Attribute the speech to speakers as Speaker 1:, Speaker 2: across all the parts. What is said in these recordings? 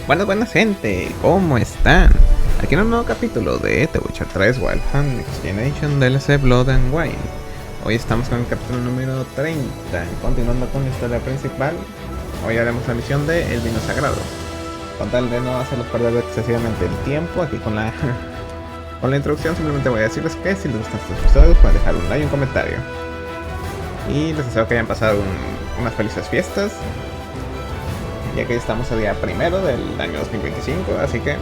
Speaker 1: Buenas gente, ¿cómo están? Aquí en un nuevo capítulo de The Witcher 3 Wild Hunt Next Generation DLC Blood and Wine. Hoy estamos con el capítulo número 30, continuando con la historia principal. Hoy haremos la misión de El Vino Sagrado. Con tal de no hacerlos perder excesivamente el tiempo, aquí con la con la introducción simplemente voy a decirles que si les gustan estos episodios pueden dejar un like y un comentario. Y les deseo que hayan pasado unas felices fiestas, ya que estamos a día primero del año 2025, así que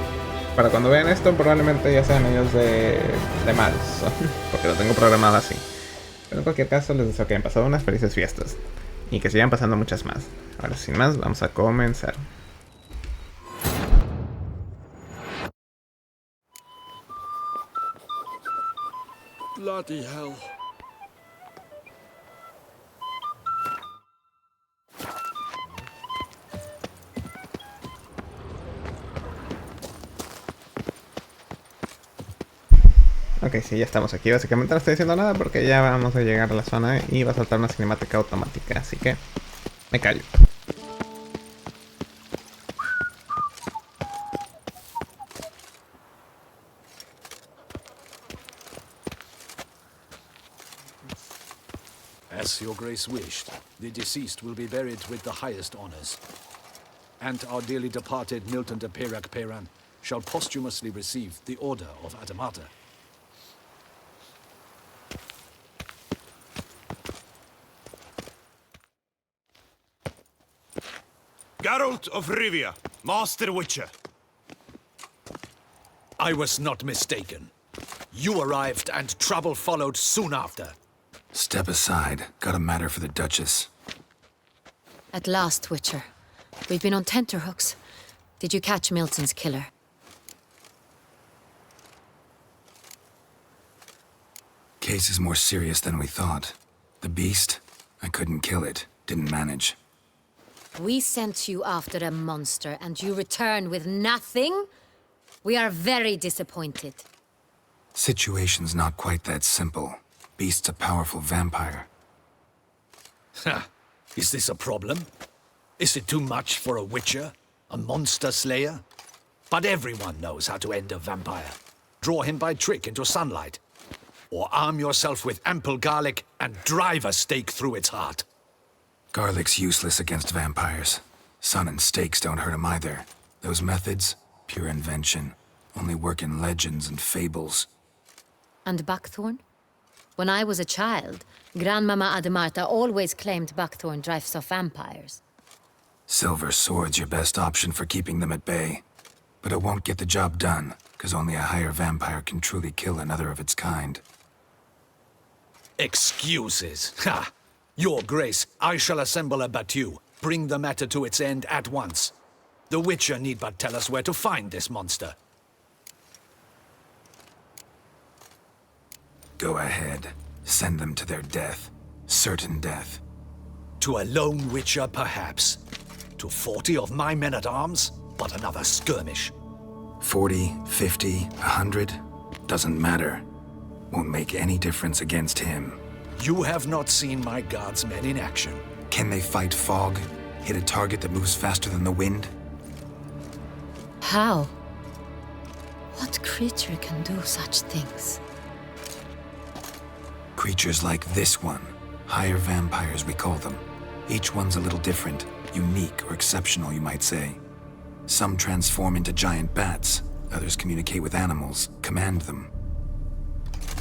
Speaker 1: para cuando vean esto probablemente ya sean ellos de marzo, porque lo tengo programado así. Pero en cualquier caso les deseo que hayan pasado unas felices fiestas y que sigan pasando muchas más. Ahora sin más, vamos a comenzar.
Speaker 2: Bloody hell.
Speaker 1: Ok, sí, ya estamos aquí. Básicamente no estoy diciendo nada porque ya vamos a llegar a la zona y va a saltar una cinemática automática, así que me callo.
Speaker 2: As your grace wished, the deceased will be buried with the highest honors. And our dearly departed Milton de Peyrac-Peyran shall posthumously receive the Order of Adamata.
Speaker 3: Geralt of Rivia, Master Witcher.
Speaker 2: I was not mistaken. You arrived and trouble followed soon after.
Speaker 4: Step aside. Got a matter for the Duchess.
Speaker 5: At last, Witcher. We've been on tenterhooks. Did you catch Milton's killer?
Speaker 4: Case is more serious than we thought. The beast? I couldn't kill it. Didn't manage.
Speaker 5: We sent you after a monster, and you return with nothing? We are very disappointed.
Speaker 4: Situation's not quite that simple. Beast's a powerful vampire.
Speaker 2: Ha! Is this a problem? Is it too much for a Witcher? A monster slayer? But everyone knows how to end a vampire. Draw him by trick into sunlight. Or arm yourself with ample garlic and drive a stake through its heart.
Speaker 4: Garlic's useless against vampires. Sun and stakes don't hurt him either. Those methods, pure invention. Only work in legends and fables.
Speaker 5: And buckthorn? When I was a child, Grandmama Adamarta always claimed buckthorn drives off vampires.
Speaker 4: Silver sword's your best option for keeping them at bay. But it won't get the job done, because only a higher vampire can truly kill another of its kind.
Speaker 2: Excuses. Ha! Your Grace, I shall assemble a battue. Bring the matter to its end at once. The Witcher need but tell us where to find this monster.
Speaker 4: Go ahead. Send them to their death. Certain death.
Speaker 2: To a lone Witcher, perhaps. To 40 of my men-at-arms, but another skirmish.
Speaker 4: 40, 50, 100? Doesn't matter. Won't make any difference against him.
Speaker 2: You have not seen my guardsmen in action.
Speaker 4: Can they fight fog? Hit a target that moves faster than the wind?
Speaker 5: How? What creature can do such things?
Speaker 4: Creatures like this one. Higher vampires, we call them. Each one's a little different. Unique or exceptional, you might say. Some transform into giant bats. Others communicate with animals, command them.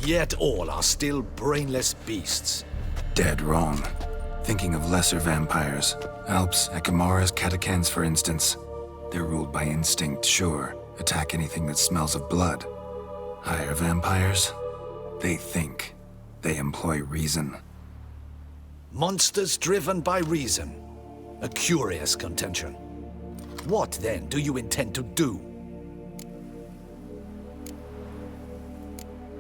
Speaker 2: Yet all are still brainless beasts.
Speaker 4: Dead wrong. Thinking of lesser vampires. Alps, Ekamaras, Catacans, for instance. They're ruled by instinct, sure. Attack anything that smells of blood. Higher vampires? They think. They employ reason.
Speaker 2: Monsters driven by reason. A curious contention. What, then, do you intend to do?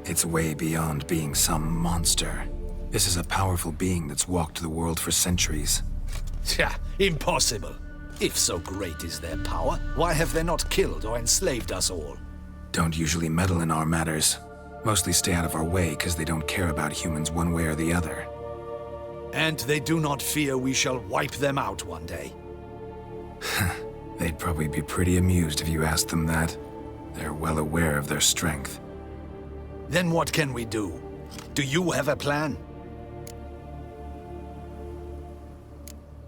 Speaker 4: It's way beyond being some monster. This is a powerful being that's walked the world for centuries.
Speaker 2: Tja, impossible. If so great is their power, why have they not killed or enslaved us all?
Speaker 4: Don't usually meddle in our matters. Mostly stay out of our way because they don't care about humans one way or the other.
Speaker 2: And they do not fear we shall wipe them out one day.
Speaker 4: They'd probably be pretty amused if you asked them that. They're well aware of their strength.
Speaker 2: Then what can we do? Do you have a plan?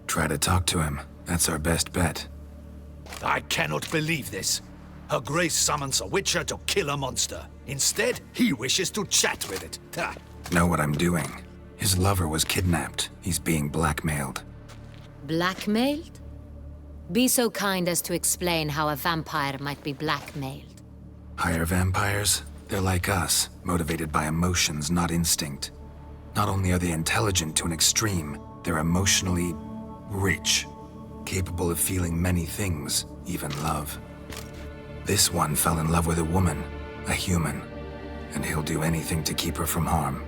Speaker 4: Try to talk to him. That's our best bet.
Speaker 2: I cannot believe this. Her Grace summons a witcher to kill a monster. Instead, he wishes to chat with it. Ha.
Speaker 4: Know what I'm doing? His lover was kidnapped. He's being blackmailed.
Speaker 5: Blackmailed? Be so kind as to explain how a vampire might be blackmailed.
Speaker 4: Higher vampires? They're like us, motivated by emotions, not instinct. Not only are they intelligent to an extreme, they're emotionally rich, capable of feeling many things, even love. This one fell in love with a woman, a human, and he'll do anything to keep her from harm.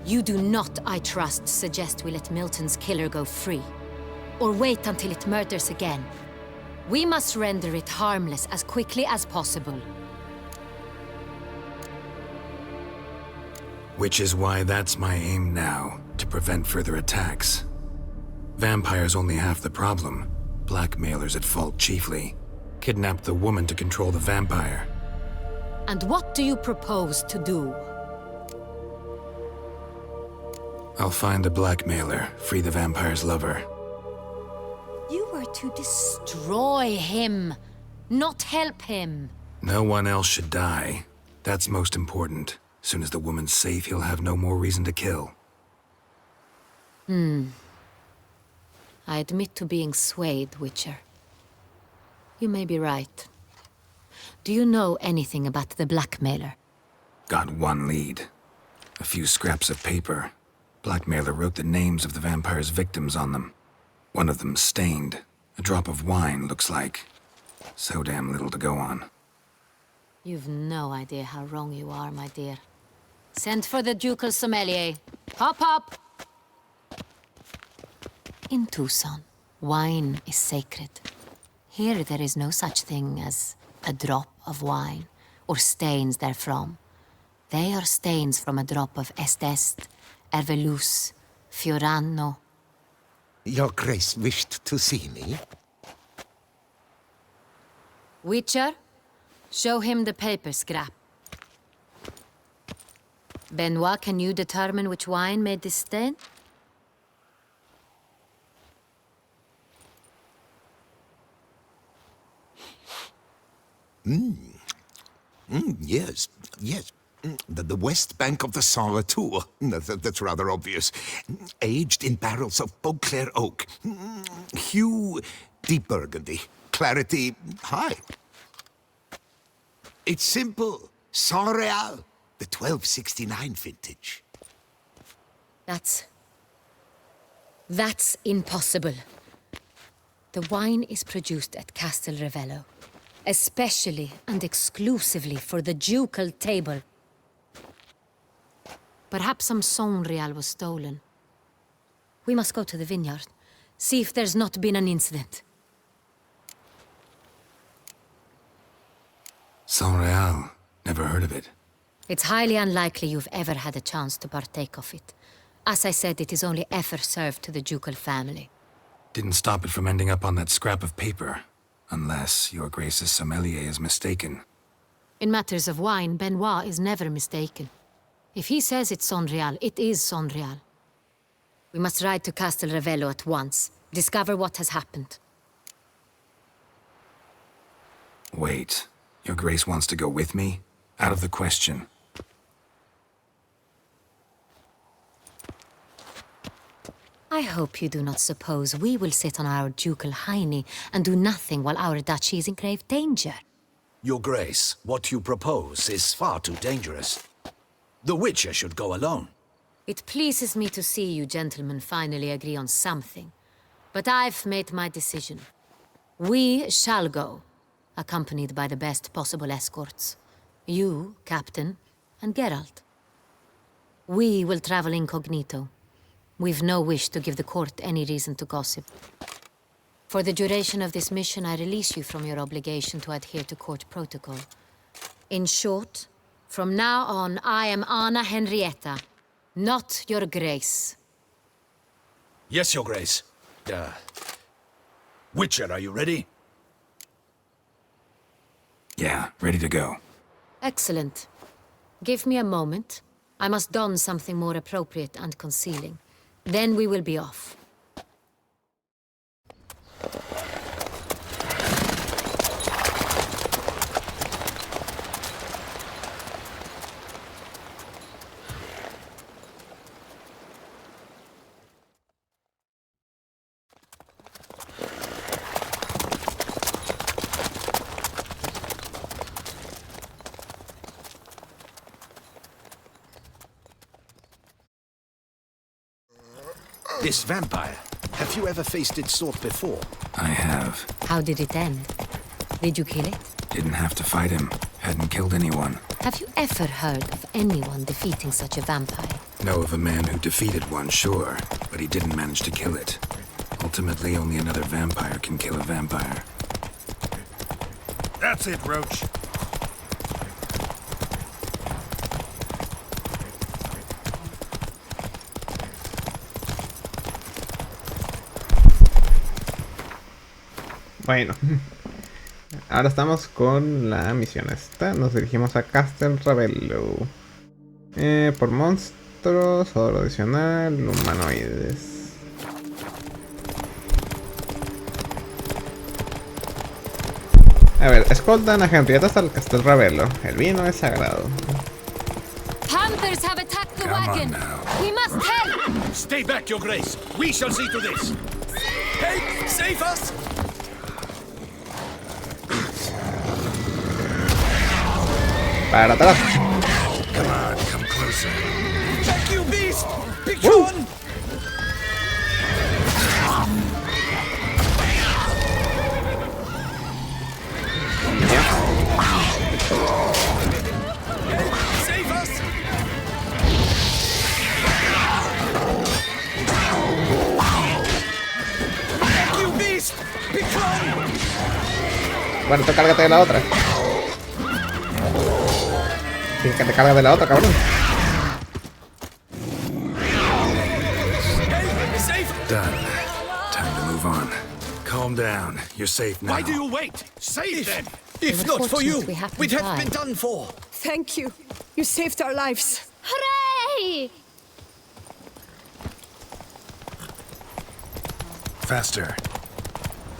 Speaker 5: You do not, I trust, suggest we let Milton's killer go free. Or wait until it murders again. We must render it harmless as quickly as possible.
Speaker 4: Which is why that's my aim now, to prevent further attacks. Vampires only half the problem. Blackmailers at fault chiefly. Kidnapped the woman to control the vampire.
Speaker 5: And what do you propose to do?
Speaker 4: I'll find the blackmailer, free the vampire's lover.
Speaker 5: You were to destroy him, not help him.
Speaker 4: No one else should die. That's most important. Soon as the woman's safe, he'll have no more reason to kill.
Speaker 5: I admit to being swayed, Witcher. You may be right. Do you know anything about the blackmailer?
Speaker 4: Got one lead. A few scraps of paper. Blackmailer wrote the names of the vampire's victims on them. One of them stained. A drop of wine, looks like. So damn little to go on.
Speaker 5: You've no idea how wrong you are, my dear. Send for the ducal sommelier. Hop, hop! In Tucson, wine is sacred. Here there is no such thing as a drop of wine, or stains therefrom. They are stains from a drop of Est, Ervelus, Fiorano.
Speaker 6: Your Grace wished to see me?
Speaker 5: Witcher, show him the paper scrap. Benoit, can you determine which wine made this stain?
Speaker 6: Yes, yes. The west bank of the Sagrado. That's rather obvious. Aged in barrels of Beauclair oak. Hue, deep burgundy. Clarity, high. It's simple. Saint-Réal, the 1269 vintage.
Speaker 5: That's impossible. The wine is produced at Castel Ravello, especially and exclusively for the ducal table. Perhaps some Saint-Réal was stolen. We must go to the vineyard, see if there's not been an incident.
Speaker 4: Saint-Réal. Never heard of it.
Speaker 5: It's highly unlikely you've ever had a chance to partake of it. As I said, it is only ever served to the ducal family.
Speaker 4: Didn't stop it from ending up on that scrap of paper. Unless your Grace's sommelier is mistaken.
Speaker 5: In matters of wine, Benoit is never mistaken. If he says it's Saint-Réal, it is Saint-Réal. We must ride to Castel Ravello at once. Discover what has happened.
Speaker 4: Wait. Your Grace wants to go with me? Out of the question.
Speaker 5: I hope you do not suppose we will sit on our ducal hiney and do nothing while our duchy is in grave danger.
Speaker 2: Your Grace, what you propose is far too dangerous. The Witcher should go alone.
Speaker 5: It pleases me to see you gentlemen finally agree on something. But I've made my decision. We shall go, accompanied by the best possible escorts. You, Captain, and Geralt. We will travel incognito. We've no wish to give the court any reason to gossip. For the duration of this mission, I release you from your obligation to adhere to court protocol. In short, from now on, I am Anna Henrietta, not your Grace.
Speaker 2: Yes, Your Grace. Witcher, are you ready?
Speaker 4: Yeah, ready to go.
Speaker 5: Excellent. Give me a moment. I must don something more appropriate and concealing. Then we will be off.
Speaker 2: This vampire, have you ever faced its sort before?
Speaker 4: I have.
Speaker 5: How did it end? Did you kill it?
Speaker 4: Didn't have to fight him. Hadn't killed anyone.
Speaker 5: Have you ever heard of anyone defeating such a vampire?
Speaker 4: Know of a man who defeated one, sure, but he didn't manage to kill it. Ultimately, only another vampire can kill a vampire.
Speaker 3: That's it, Roach.
Speaker 1: Bueno, ahora estamos con la misión esta. Nos dirigimos a Castel Ravello. Por monstruos, oro adicional, humanoides. A ver, escoltan a Henrietta hasta el Castel Ravello. El vino es sagrado.
Speaker 5: Panthers have attacked the
Speaker 4: Come on
Speaker 5: wagon.
Speaker 4: now.
Speaker 5: We must help.
Speaker 2: Stay back, Your Grace. We shall see to this. Help! Save us!
Speaker 1: Para atrás.
Speaker 4: Come on, come closer.
Speaker 2: Back, you beast! Be gone! Save us! Back, you beast! Be gone!
Speaker 1: Bueno, tú cárgate de la otra. Sí, que te cargas de la otra, cabrón.
Speaker 4: Done. Time to move on. Calm down. You're safe now.
Speaker 2: Why do you wait? Save them!
Speaker 5: It
Speaker 2: If
Speaker 5: was
Speaker 2: not for you,
Speaker 5: fortunate we happened
Speaker 2: we'd have
Speaker 5: by.
Speaker 2: been done for.
Speaker 7: Thank you. You saved our lives.
Speaker 5: Hooray!
Speaker 4: Faster.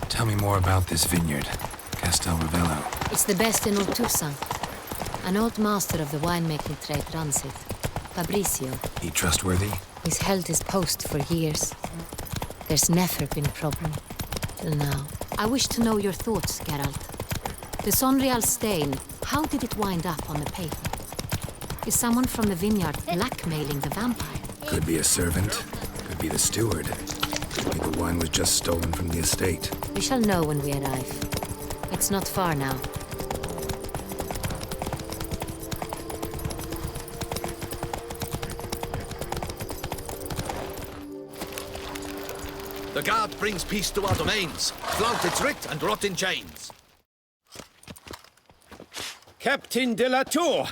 Speaker 4: Tell me more about this vineyard. Castel Ravello.
Speaker 5: It's the best in Toussaint. An old master of the winemaking trade runs it. Fabrizio.
Speaker 4: He trustworthy?
Speaker 5: He's held his post for years. There's never been a problem. Till now. I wish to know your thoughts, Geralt. The Sonreal stain, how did it wind up on the paper? Is someone from the vineyard blackmailing the vampire?
Speaker 4: Could be a servant. Could be the steward. Maybe the wine was just stolen from the estate.
Speaker 5: We shall know when we arrive. It's not far now.
Speaker 2: The guard brings peace to our domains. Flout its writ and rot in chains.
Speaker 8: Captain de la Tour,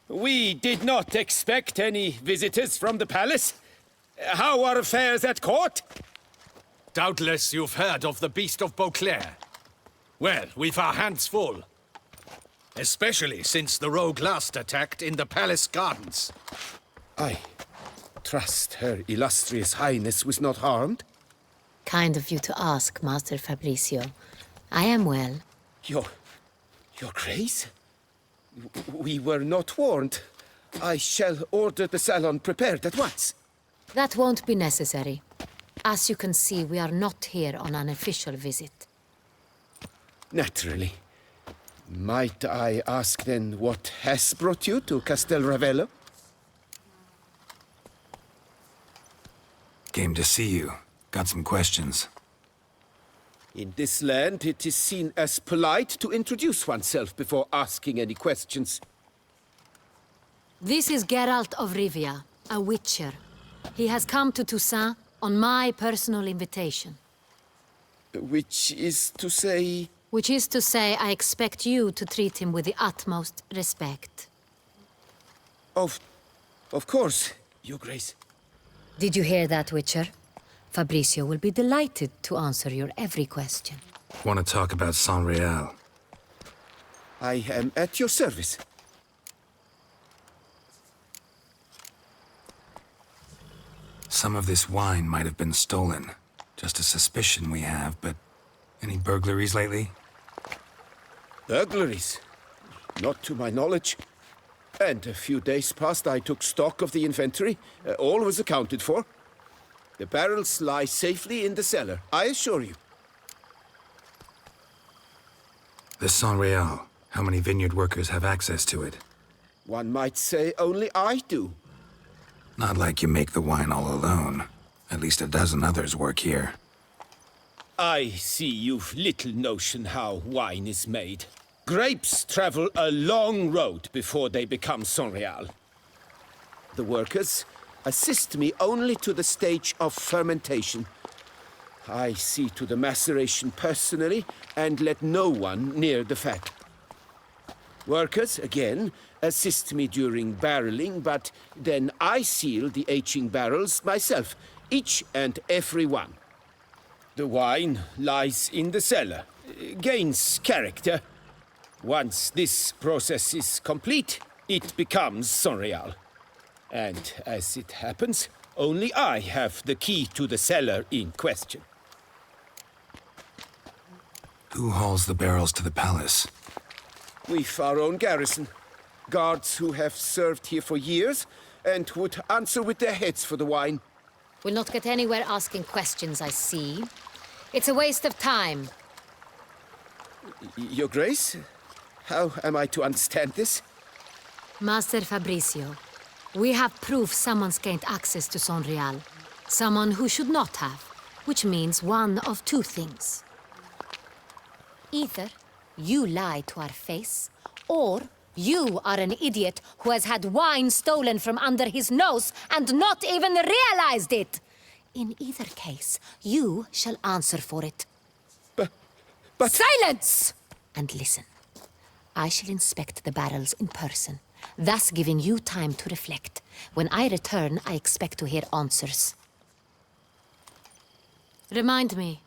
Speaker 8: we did not expect any visitors from the palace. How are affairs at court?
Speaker 2: Doubtless you've heard of the Beast of Beauclair. Well, we've our hands full. Especially since the rogue last attacked in the palace gardens.
Speaker 8: I trust Her Illustrious Highness was not harmed.
Speaker 5: Kind of you to ask, Master Fabrizio. I am well.
Speaker 8: Your Grace? We were not warned. I shall order the salon prepared at once.
Speaker 5: That won't be necessary. As you can see, we are not here on an official visit.
Speaker 8: Naturally. Might I ask then what has brought you to Castel Ravello?
Speaker 4: Came to see you. Got some questions.
Speaker 8: In this land, it is seen as polite to introduce oneself before asking any questions.
Speaker 5: This is Geralt of Rivia, a witcher. He has come to Toussaint on my personal invitation.
Speaker 8: Which is to say...
Speaker 5: Which is to say, I expect you to treat him with the utmost respect.
Speaker 8: Of course, Your Grace.
Speaker 5: Did you hear that, Witcher? Fabrizio will be delighted to answer your every question.
Speaker 4: Want to talk about Sonreal?
Speaker 8: I am at your service.
Speaker 4: Some of this wine might have been stolen. Just a suspicion we have, but any burglaries lately?
Speaker 8: Burglaries? Not to my knowledge. And a few days past I took stock of the inventory. All was accounted for. The barrels lie safely in the cellar, I assure you.
Speaker 4: The Sonreal. How many vineyard workers have access to it?
Speaker 8: One might say only I do.
Speaker 4: Not like you make the wine all alone. At least a dozen others work here.
Speaker 8: I see you've little notion how wine is made. Grapes travel a long road before they become Sonreal. The workers assist me only to the stage of fermentation. I see to the maceration personally and let no one near the fat. Workers, again, assist me during barreling, but then I seal the aging barrels myself, each and every one. The wine lies in the cellar, gains character. Once this process is complete, it becomes Sonreal. And as it happens, only I have the key to the cellar in question.
Speaker 4: Who hauls the barrels to the palace?
Speaker 8: We've our own garrison. Guards who have served here for years and would answer with their heads for the wine.
Speaker 5: We'll not get anywhere asking questions, I see. It's a waste of time.
Speaker 8: Your Grace? How am I to understand this?
Speaker 5: Master Fabricio, we have proof someone's gained access to Sonreal. Someone who should not have, which means one of two things. Either you lie to our face, or you are an idiot who has had wine stolen from under his nose and not even realized it. In either case, you shall answer for it.
Speaker 8: But...
Speaker 5: Silence! And listen. I shall inspect the barrels in person, thus giving you time to reflect. When I return, I expect to hear answers. Remind me,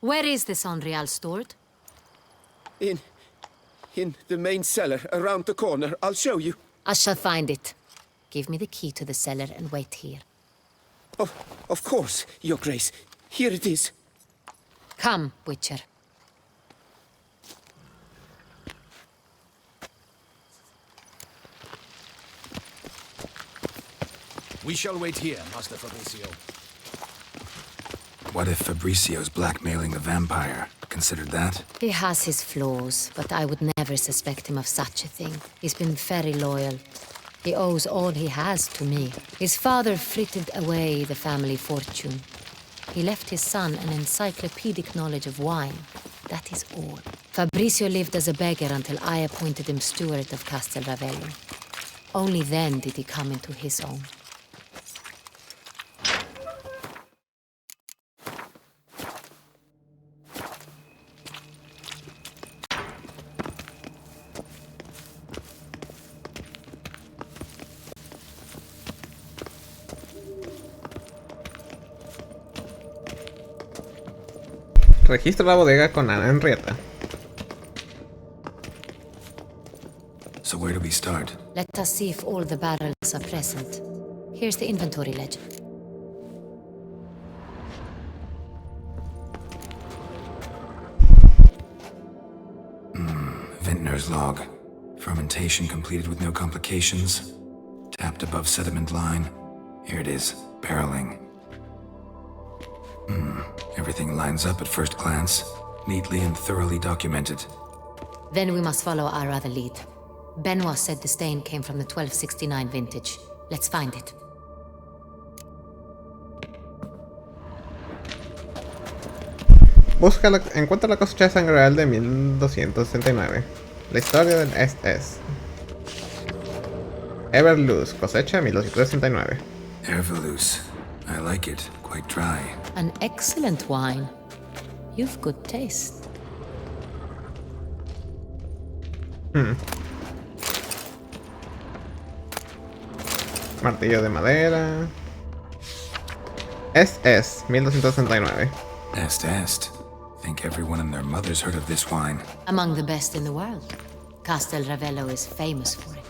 Speaker 5: where is the Sonreal stored?
Speaker 8: In the main cellar, around the corner. I'll show you.
Speaker 5: I shall find it. Give me the key to the cellar and wait here.
Speaker 8: Oh, of course, Your Grace. Here it is.
Speaker 5: Come, Witcher.
Speaker 2: We shall wait here, Master Fabricio.
Speaker 4: What if Fabricio's blackmailing the vampire? Considered that?
Speaker 5: He has his flaws, but I would never suspect him of such a thing. He's been very loyal. He owes all he has to me. His father frittered away the family fortune. He left his son an encyclopedic knowledge of wine. That is all. Fabricio lived as a beggar until I appointed him steward of Castel Ravello. Only then did he come into his own.
Speaker 1: Registra la bodega con Ana Henrietta.
Speaker 4: So where do we start?
Speaker 5: Let us see if all the barrels are present. Here's the inventory ledger.
Speaker 4: Vintner's log. Fermentation completed with no complications. Tapped above sediment line. Here it is. Barreling. Everything lines up at first glance. Neatly and thoroughly documented.
Speaker 5: Then we must follow our other lead. Benoit said the stain came from the 1269 vintage. Let's find it.
Speaker 1: Encuentra la cosecha de sangre real de 1269. La historia del SS. Everloose, cosecha 1269.
Speaker 4: Ervelous. I like it. Quite dry.
Speaker 5: An excellent wine. You've good taste.
Speaker 1: Martillo de madera. SS 1269.
Speaker 4: Est. Think everyone and their mother's heard of this wine.
Speaker 5: Among the best in the world. Castel Ravello is famous for it.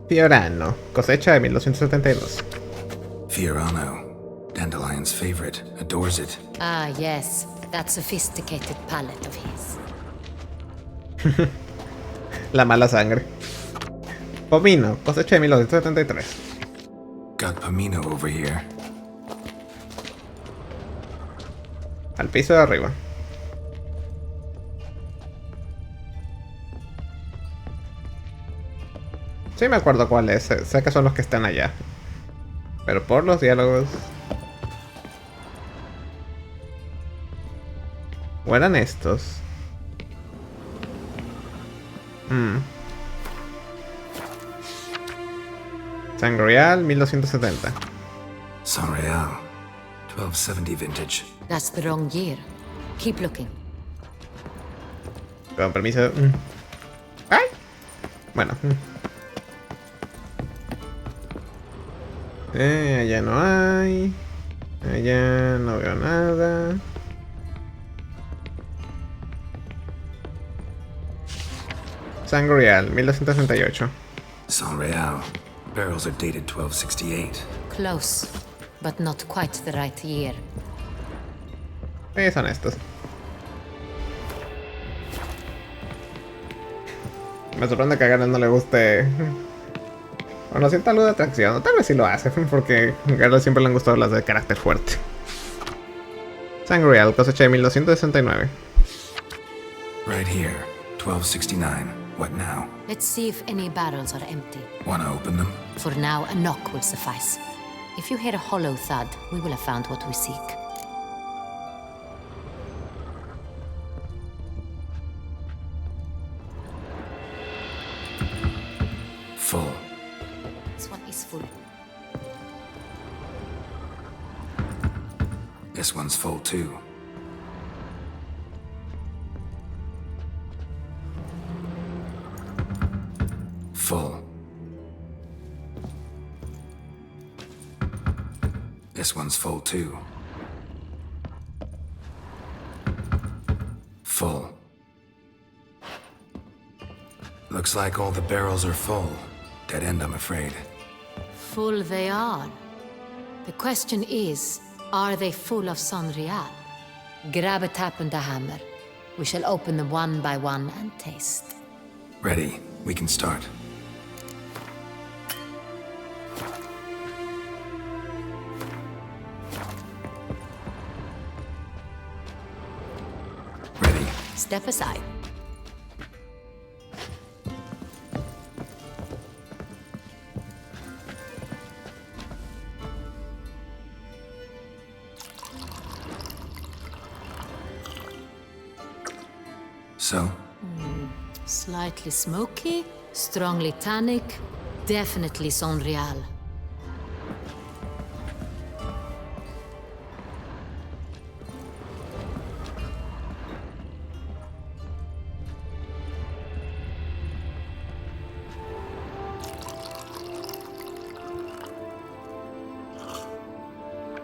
Speaker 1: Fiorano, cosecha de 1272.
Speaker 4: Fiorano, Dandelion's favorite, adores it.
Speaker 5: Ah, yes. That sophisticated palate of his.
Speaker 1: La mala sangre. Vino, cosecha de 1273.
Speaker 4: Got Pomino over here.
Speaker 1: Al piso de arriba. Sí me acuerdo cuál es. Sé que son los que están allá. Pero por los diálogos... ¿O eran estos? Sangreal 1270.
Speaker 4: Sonreal, 1270 vintage.
Speaker 5: That's the wrong year. Keep looking.
Speaker 1: Con permiso. ¡Ay! Bueno. Allá no hay. Allá no veo nada. Sangreal 1268.
Speaker 4: Sonreal. Barrels are dated 1268.
Speaker 5: Close, but not quite the right year.
Speaker 1: Son estos. Me sorprende que a Gareth no le guste. Bueno, siento algo de atracción. Tal vez sí lo hace, porque a Gareth siempre le han gustado las de carácter fuerte. Sangreal, cosecha de 1269.
Speaker 4: Right here, 1269. What now?
Speaker 5: Let's see if any barrels are empty.
Speaker 4: Wanna open them?
Speaker 5: For now, a knock will suffice. If you hear a hollow thud, we will have found what we seek.
Speaker 4: Full.
Speaker 5: This one is full.
Speaker 4: This one's full too. Full. This one's full too. Full. Looks like all the barrels are full. Dead end, I'm afraid.
Speaker 5: Full they are. The question is, are they full of Sonreal? Grab a tap and a hammer. We shall open them one by one and taste.
Speaker 4: Ready. We can start. Ready.
Speaker 5: Step aside.
Speaker 4: So?
Speaker 5: Slightly smoky, strongly tannic, definitely Sonreal.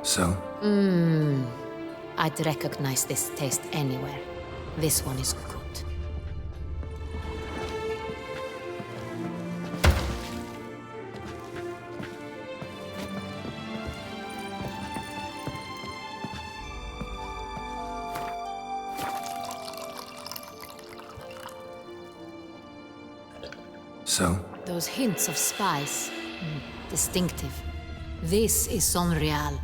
Speaker 4: So?
Speaker 5: I'd recognize this taste anywhere. This one is good.
Speaker 4: So?
Speaker 5: Those hints of spice, distinctive. This is Sonreal.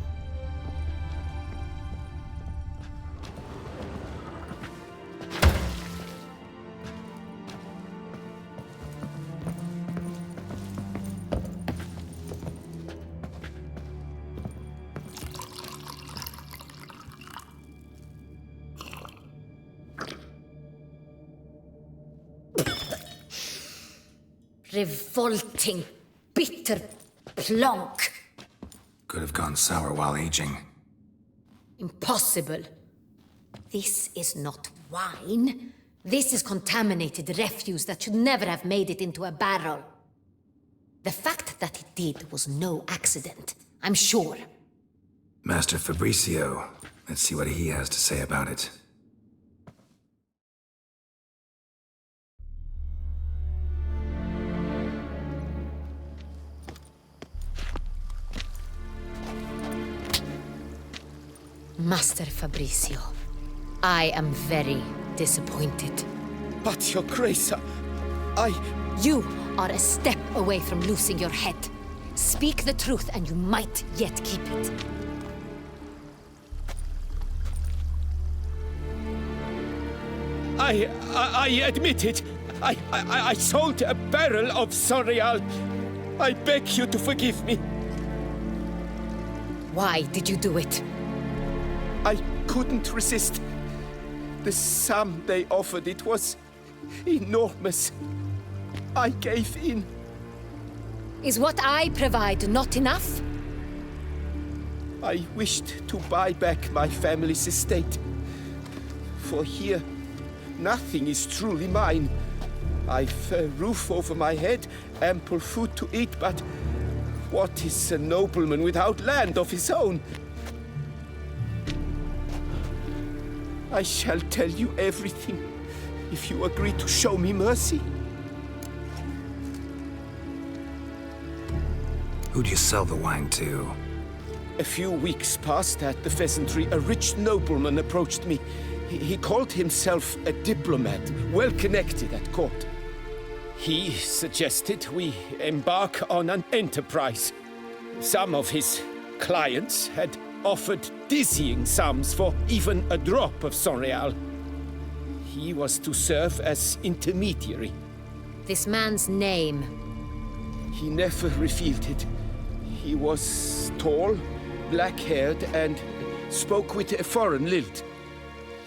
Speaker 5: Revolting, bitter plonk.
Speaker 4: Could have gone sour while aging.
Speaker 5: Impossible. This is not wine. This is contaminated refuse that should never have made it into a barrel. The fact that it did was no accident, I'm sure.
Speaker 4: Master Fabricio, Let's see what he has to say about it.
Speaker 5: Master Fabrizio, I am very disappointed.
Speaker 8: But, Your Grace, I...
Speaker 5: You are a step away from losing your head. Speak the truth and you might yet keep it.
Speaker 8: I admit it. I sold a barrel of Sonreal. I beg you to forgive me.
Speaker 5: Why did you do it?
Speaker 8: I couldn't resist. The sum they offered, it was enormous. I gave in.
Speaker 5: Is what I provide not enough?
Speaker 8: I wished to buy back my family's estate. For here, nothing is truly mine. I've a roof over my head, ample food to eat, but what is a nobleman without land of his own? I shall tell you everything, if you agree to show me mercy.
Speaker 4: Who'd you sell the wine to?
Speaker 8: A few weeks past at the pheasantry, a rich nobleman approached me. He called himself a diplomat, well connected at court. He suggested we embark on an enterprise. Some of his clients had offered dizzying sums for even a drop of Sonreal. He was to serve as intermediary.
Speaker 5: This man's name.
Speaker 8: He never revealed it. He was tall, black-haired, and spoke with a foreign lilt.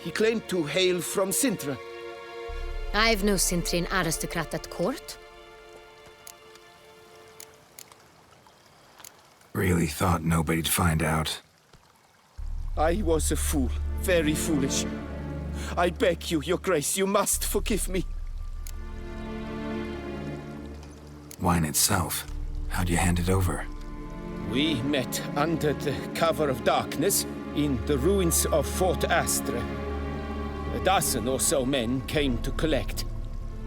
Speaker 8: He claimed to hail from Sintra.
Speaker 5: I've no Sintrin aristocrat at court.
Speaker 4: Really thought nobody'd find out.
Speaker 8: I was a fool, very foolish. I beg you, Your Grace, you must forgive me.
Speaker 4: Wine itself, how'd you hand it over?
Speaker 8: We met under the cover of darkness in the ruins of Fort Astre. A dozen or so men came to collect.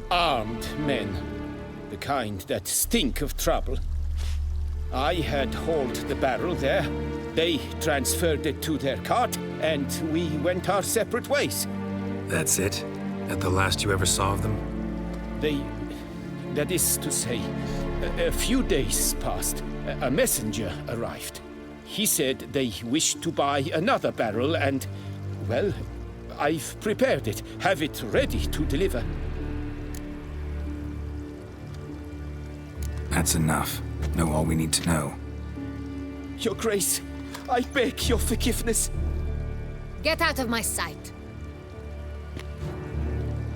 Speaker 8: Armed men. The kind that stink of trouble. I had hauled the barrel there. They transferred it to their cart, and we went our separate ways.
Speaker 4: That's it? That the last you ever saw of them?
Speaker 8: That is to say, a few days passed. A messenger arrived. He said they wished to buy another barrel and, well, I've prepared it, have it ready to deliver.
Speaker 4: That's enough. Know all we need to know.
Speaker 8: Your Grace, I beg your forgiveness.
Speaker 5: Get out of my sight.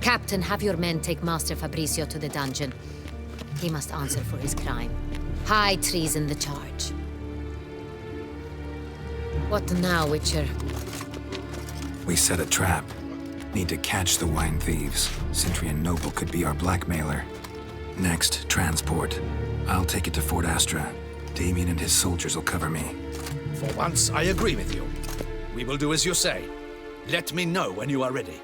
Speaker 5: Captain, have your men take Master Fabrizio to the dungeon. He must answer for his crime. High treason the charge. What now, Witcher?
Speaker 4: We set a trap. Need to catch the wine thieves. Cintrian Noble could be our blackmailer. Next, transport. I'll take it to Fort Astra. Damien and his soldiers will cover me.
Speaker 2: For once, I agree with you. We will do as you say. Let me know when you are ready.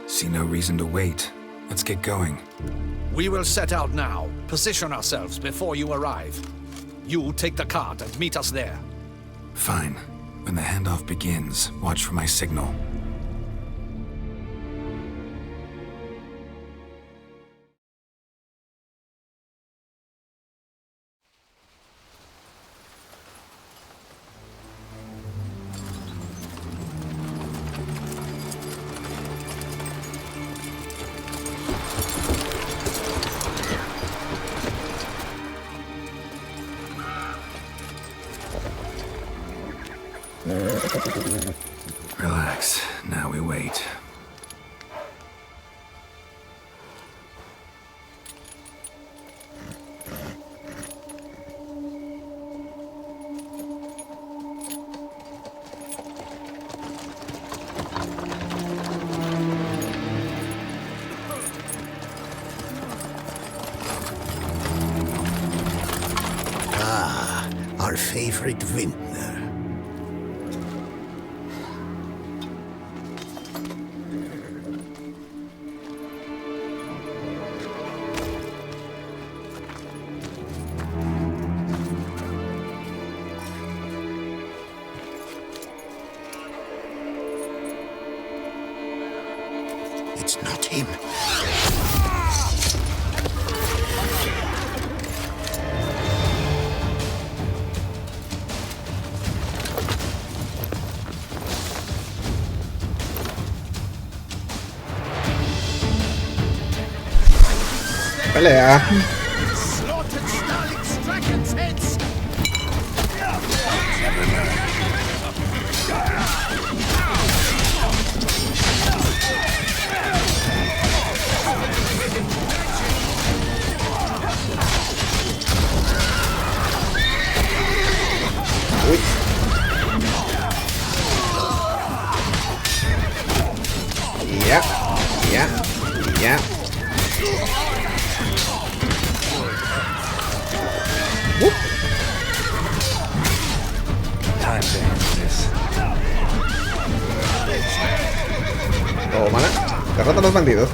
Speaker 4: See no reason to wait. Let's get going.
Speaker 2: We will set out now. Position ourselves before you arrive. You take the cart and meet us there.
Speaker 4: Fine. When the handoff begins, watch for my signal. Relax. Now we wait.
Speaker 6: Our favorite vintner. It's not him.
Speaker 1: Pelea. Uy. Ya, ya, ya.
Speaker 4: Time to end this.
Speaker 1: Tómala. Derrota a los bandidos.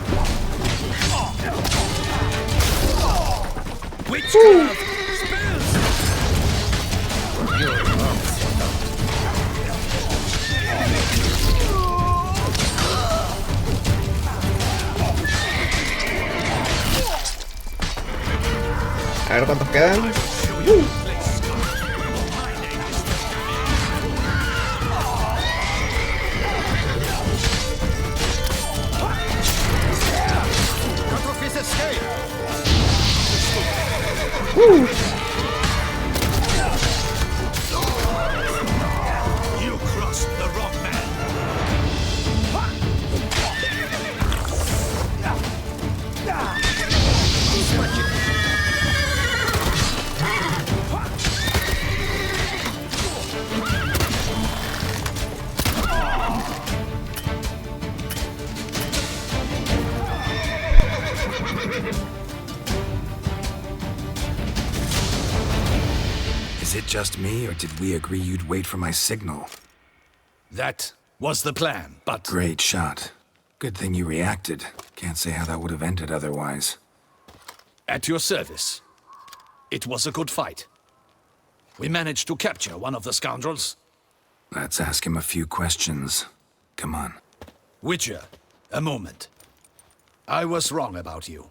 Speaker 1: A ver cuántos quedan.
Speaker 2: You crossed the wrong man.
Speaker 4: Is it just me, or did we agree you'd wait for my signal?
Speaker 2: That was the plan, but
Speaker 4: Great shot. Good thing you reacted. Can't say how that would have ended otherwise.
Speaker 2: at your service. It was a good fight. We managed to capture one of the scoundrels.
Speaker 4: Let's ask him a few questions. Come on.
Speaker 2: Witcher, a moment. I was wrong about you.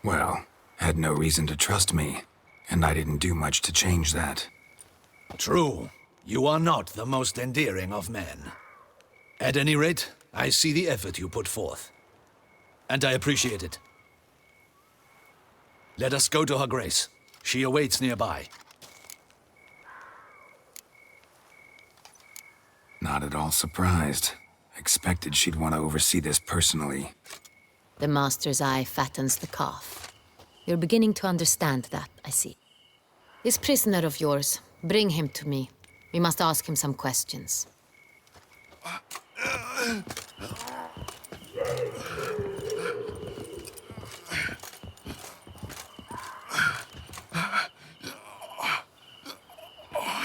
Speaker 4: Well, had no reason to trust me, and I didn't do much to change that.
Speaker 2: True, you are not the most endearing of men. At any rate, I see the effort you put forth. And I appreciate it. Let us go to her grace. She awaits nearby.
Speaker 4: Not at all surprised. Expected she'd want to oversee this personally.
Speaker 5: The master's eye fattens the calf. You're beginning to understand that, I see. This prisoner of yours, bring him to me. We must ask him some questions.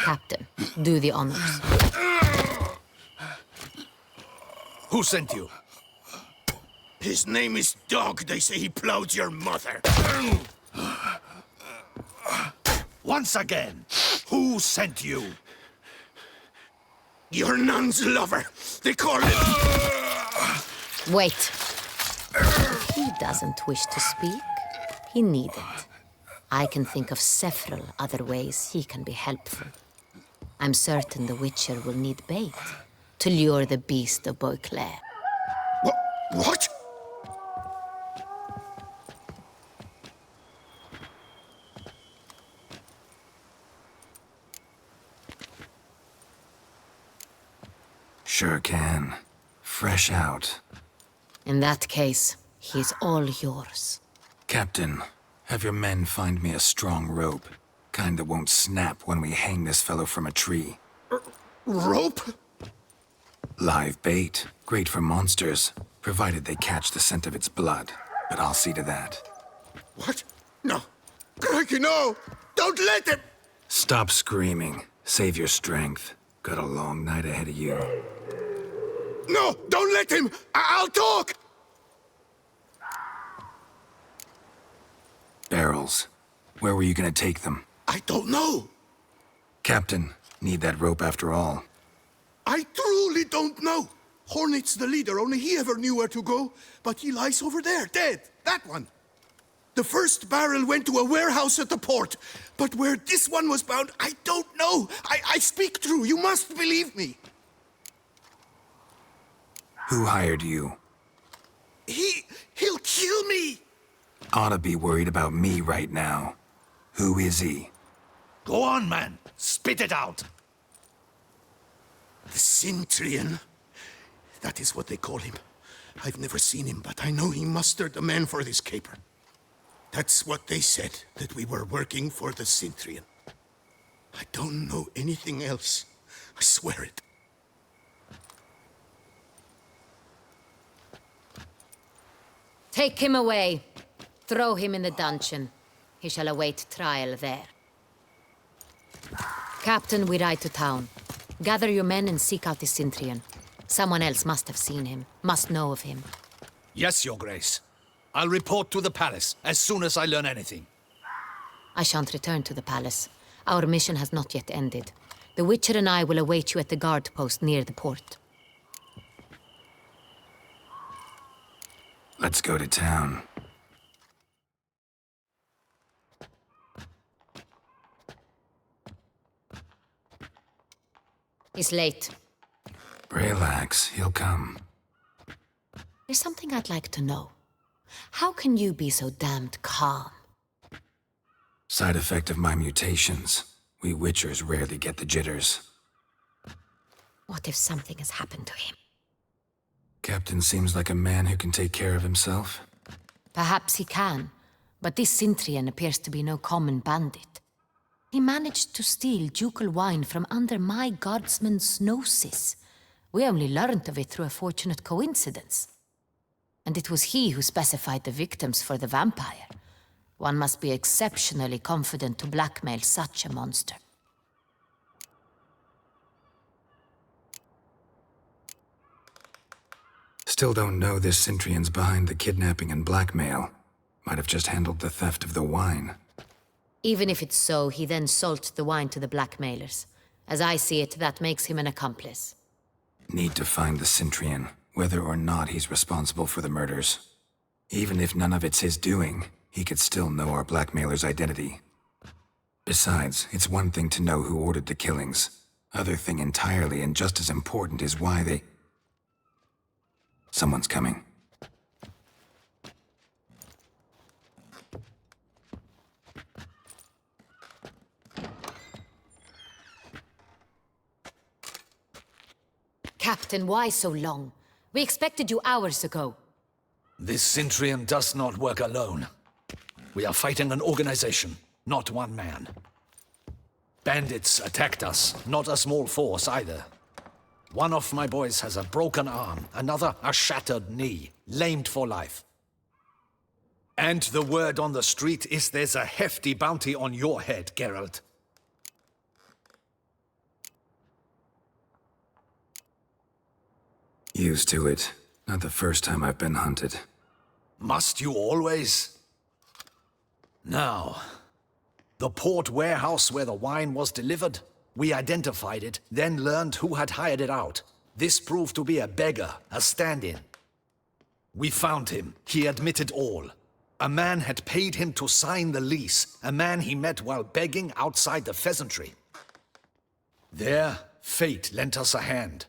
Speaker 5: Captain, do the honors.
Speaker 2: Who sent you?
Speaker 3: His name is Dog. They say he plowed your mother.
Speaker 2: Once again, who sent you?
Speaker 3: Your nun's lover. They call him...
Speaker 5: Wait. He doesn't wish to speak. He needn't. I can think of several other ways he can be helpful. I'm certain the Witcher will need bait to lure the beast of Beauclair.
Speaker 3: What?
Speaker 4: Sure can. Fresh out.
Speaker 5: In that case, he's all yours.
Speaker 4: Captain, have your men find me a strong rope. Kind that won't snap when we hang this fellow from a tree.
Speaker 3: Rope?
Speaker 4: Live bait. Great for monsters, provided they catch the scent of its blood. But I'll see to that.
Speaker 3: What? No. Crikey, no! Don't let him!
Speaker 4: Stop screaming. Save your strength. Got a long night ahead of you.
Speaker 3: No! Don't let him! I'll talk!
Speaker 4: Barrels. Where were you gonna take them?
Speaker 3: I don't know.
Speaker 4: Captain, need that rope after all.
Speaker 3: I truly don't know. Hornet's the leader, only he ever knew where to go. But he lies over there, dead. That one. The first barrel went to a warehouse at the port. But where this one was bound, I don't know. I speak true. You must believe me.
Speaker 4: Who hired you?
Speaker 3: He'll kill me.
Speaker 4: Ought to be worried about me right now. Who is he?
Speaker 2: Go on, man. Spit it out.
Speaker 3: The Cintrian. That is what they call him. I've never seen him, but I know he mustered the men for this caper. That's what they said, that we were working for the Cintrian. I don't know anything else. I swear it.
Speaker 5: Take him away. Throw him in the dungeon. He shall await trial there. Captain, we ride to town. Gather your men and seek out the Cintrian. Someone else must have seen him, must know of him.
Speaker 2: Yes, Your Grace. I'll report to the palace as soon as I learn anything.
Speaker 5: I shan't return to the palace. Our mission has not yet ended. The Witcher and I will await you at the guard post near the port.
Speaker 4: Let's go to town.
Speaker 5: It's late.
Speaker 4: Relax, he'll come.
Speaker 5: There's something I'd like to know. How can you be so damned calm?
Speaker 4: Side effect of my mutations. We Witchers rarely get the jitters.
Speaker 5: What if something has happened to him?
Speaker 4: Captain seems like a man who can take care of himself.
Speaker 5: Perhaps he can, but this Cintrian appears to be no common bandit. He managed to steal ducal wine from under my guardsman's noses. We only learned of it through a fortunate coincidence. And it was he who specified the victims for the vampire. One must be exceptionally confident to blackmail such a monster.
Speaker 4: Still don't know this Cintrian's behind the kidnapping and blackmail. Might have just handled the theft of the wine.
Speaker 5: Even if it's so, he then sold the wine to the blackmailers. As I see it, that makes him an accomplice.
Speaker 4: Need to find the Cintrian, whether or not he's responsible for the murders. Even if none of it's his doing, he could still know our blackmailer's identity. Besides, it's one thing to know who ordered the killings. Other thing entirely, and just as important, is why they... Someone's coming.
Speaker 5: Captain, why so long? We expected you hours ago.
Speaker 2: This Cintrian does not work alone. We are fighting an organization, not one man. Bandits attacked us, not a small force either. One of my boys has a broken arm, another a shattered knee, lamed for life. And the word on the street is there's a hefty bounty on your head, Geralt.
Speaker 4: Used to it. Not the first time I've been hunted.
Speaker 2: Must you always? Now, the port warehouse where the wine was delivered, we identified it, then learned who had hired it out. This proved to be a beggar, a stand-in. We found him. He admitted all. A man had paid him to sign the lease, a man he met while begging outside the pheasantry. There, fate lent us a hand.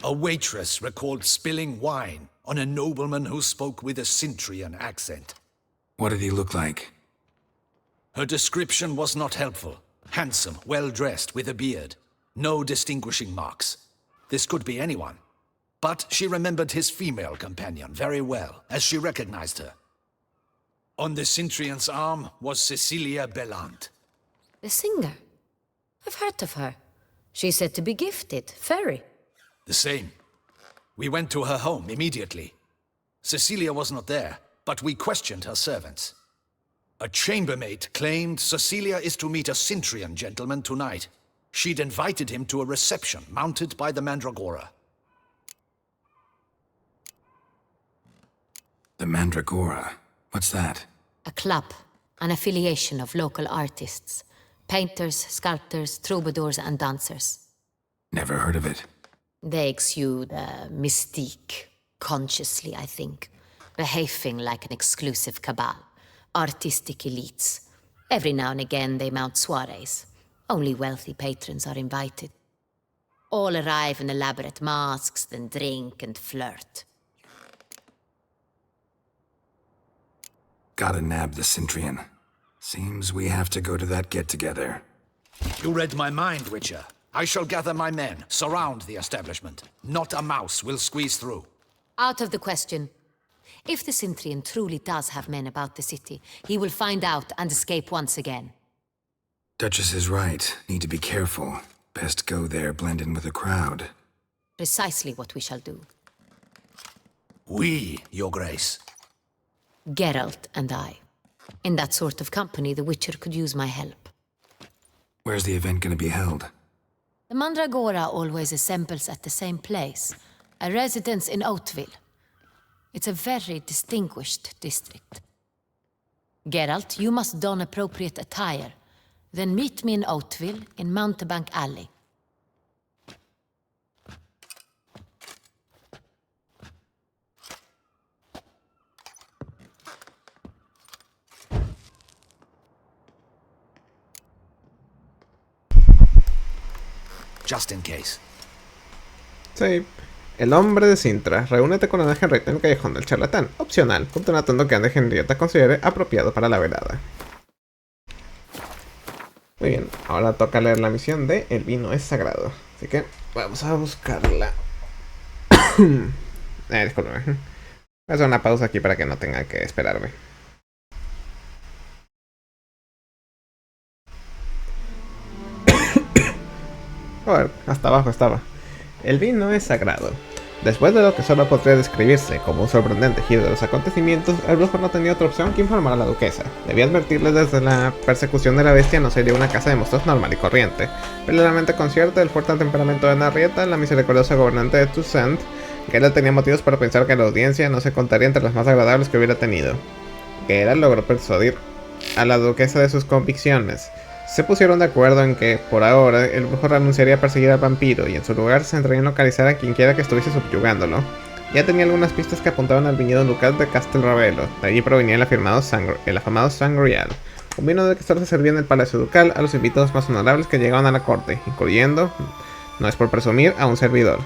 Speaker 2: A waitress recalled spilling wine on a nobleman who spoke with a Cintrian accent.
Speaker 4: What did he look like?
Speaker 2: Her description was not helpful. Handsome, well-dressed, with a beard. No distinguishing marks. This could be anyone. But she remembered his female companion very well, as she recognized her. On the Cintrian's arm was Cecilia Bellant.
Speaker 5: The singer? I've heard of her. She's said to be gifted, fairy.
Speaker 2: The same. We went to her home immediately. Cecilia was not there, but we questioned her servants. A chambermaid claimed Cecilia is to meet a Cintrian gentleman tonight. She'd invited him to a reception mounted by the Mandragora.
Speaker 4: The Mandragora? What's that?
Speaker 5: A club, an affiliation of local artists. Painters, sculptors, troubadours, and dancers.
Speaker 4: Never heard of it.
Speaker 5: They exude mystique, consciously, I think, behaving like an exclusive cabal, artistic elites. Every now and again they mount soirees. Only wealthy patrons are invited. All arrive in elaborate masks, then drink and flirt.
Speaker 4: Gotta nab the Cintrian. Seems we have to go to that get-together.
Speaker 2: You read my mind, Witcher. I shall gather my men, surround the establishment. Not a mouse will squeeze through.
Speaker 5: Out of the question. If the Cintrian truly does have men about the city, he will find out and escape once again.
Speaker 4: Duchess is right. Need to be careful. Best go there, blend in with the crowd.
Speaker 5: Precisely what we shall do.
Speaker 2: We, Your Grace.
Speaker 5: Geralt and I. In that sort of company, the Witcher could use my help.
Speaker 4: Where's the event gonna be held?
Speaker 5: The Mandragora always assembles at the same place, a residence in Oatville. It's a very distinguished district. Geralt, you must don appropriate attire. Then meet me in Oatville, in Mountebank Alley.
Speaker 2: Just in case.
Speaker 1: Sí. El hombre de Sintra. Reúnete con Ana Henrietta en el callejón del charlatán. Opcional, junto a un atuendo que Ana Henrietta considere apropiado para la velada. Muy bien, ahora toca leer la misión de El vino es sagrado. Así que vamos a buscarla. Discúlpeme. Voy a hacer una pausa aquí para que no tenga que esperarme. Joder, hasta abajo estaba. El vino es sagrado. Después de lo que solo podría describirse como un sorprendente giro de los acontecimientos, el brujo no tenía otra opción que informar a la duquesa. Debía advertirle desde la persecución de la bestia no sería una casa de monstruos normal y corriente. Pero la mente concierta del fuerte temperamento de Henrietta, la misericordiosa gobernante de Toussaint, Geralt tenía motivos para pensar que la audiencia no se contaría entre las más agradables que hubiera tenido. Geralt logró persuadir a la duquesa de sus convicciones. Se pusieron de acuerdo en que, por ahora, el brujo renunciaría a perseguir al vampiro y en su lugar se centraría en localizar a quienquiera que estuviese subyugándolo. Ya tenía algunas pistas que apuntaban al viñedo ducal de Castelravelo, de allí provenía el afamado Sangreal, un vino del que solo se servía en el palacio ducal a los invitados más honorables que llegaban a la corte, incluyendo, no es por presumir, a un servidor.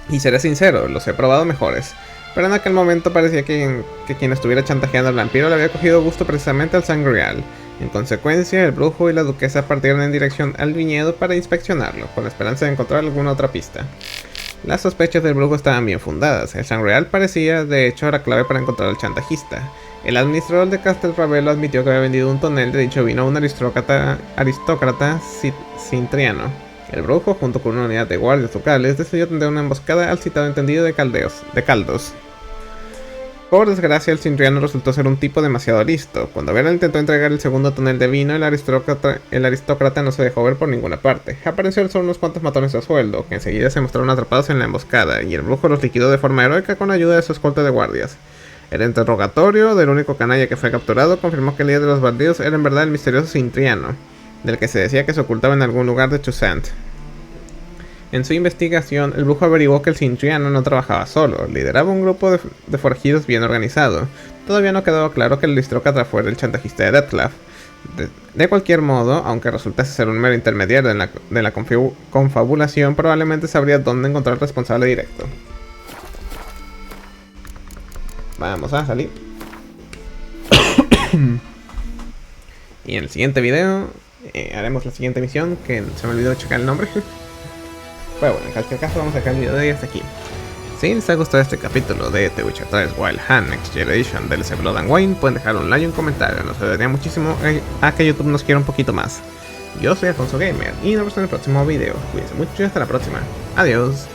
Speaker 1: Y seré sincero, los he probado mejores, pero en aquel momento parecía que quien estuviera chantajeando al vampiro le había cogido gusto precisamente al Sangreal. En consecuencia, el brujo y la duquesa partieron en dirección al viñedo para inspeccionarlo, con la esperanza de encontrar alguna otra pista. Las sospechas del brujo estaban bien fundadas. El Sangreal parecía, de hecho, la clave para encontrar al chantajista. El administrador de Castelravelo admitió que había vendido un tonel de dicho vino a un aristócrata cintriano. El brujo, junto con una unidad de guardias locales, decidió tender una emboscada al citado entendido de Caldos. Por desgracia, el cintriano resultó ser un tipo demasiado listo. Cuando Geralt intentó entregar el segundo tonel de vino, el aristócrata no se dejó ver por ninguna parte. Aparecieron solo unos cuantos matones a sueldo, que enseguida se mostraron atrapados en la emboscada, y el brujo los liquidó de forma heroica con ayuda de su escolta de guardias. El interrogatorio del único canalla que fue capturado confirmó que el líder de los bandidos era en verdad el misterioso cintriano, del que se decía que se ocultaba en algún lugar de Toussaint. En su investigación, el brujo averiguó que el cintriano no trabajaba solo, lideraba un grupo de forajidos bien organizado. Todavía no quedaba claro que el aristócrata fuera el chantajista de Deathclaw. De cualquier modo, aunque resultase ser un mero intermediario de la confabulación, probablemente sabría dónde encontrar al responsable directo. Vamos a salir. Y en el siguiente video haremos la siguiente misión, que se me olvidó checar el nombre. Pero bueno, en cualquier caso vamos a dejar el video de hoy hasta aquí. Si les ha gustado este capítulo de The Witcher 3 Wild Hunt Next Generation DLC Blood and Wine, pueden dejar un like y un comentario, nos ayudaría muchísimo a que YouTube nos quiera un poquito más. Yo soy Alfonso Gamer y nos vemos en el próximo video. Cuídense mucho y hasta la próxima. Adiós.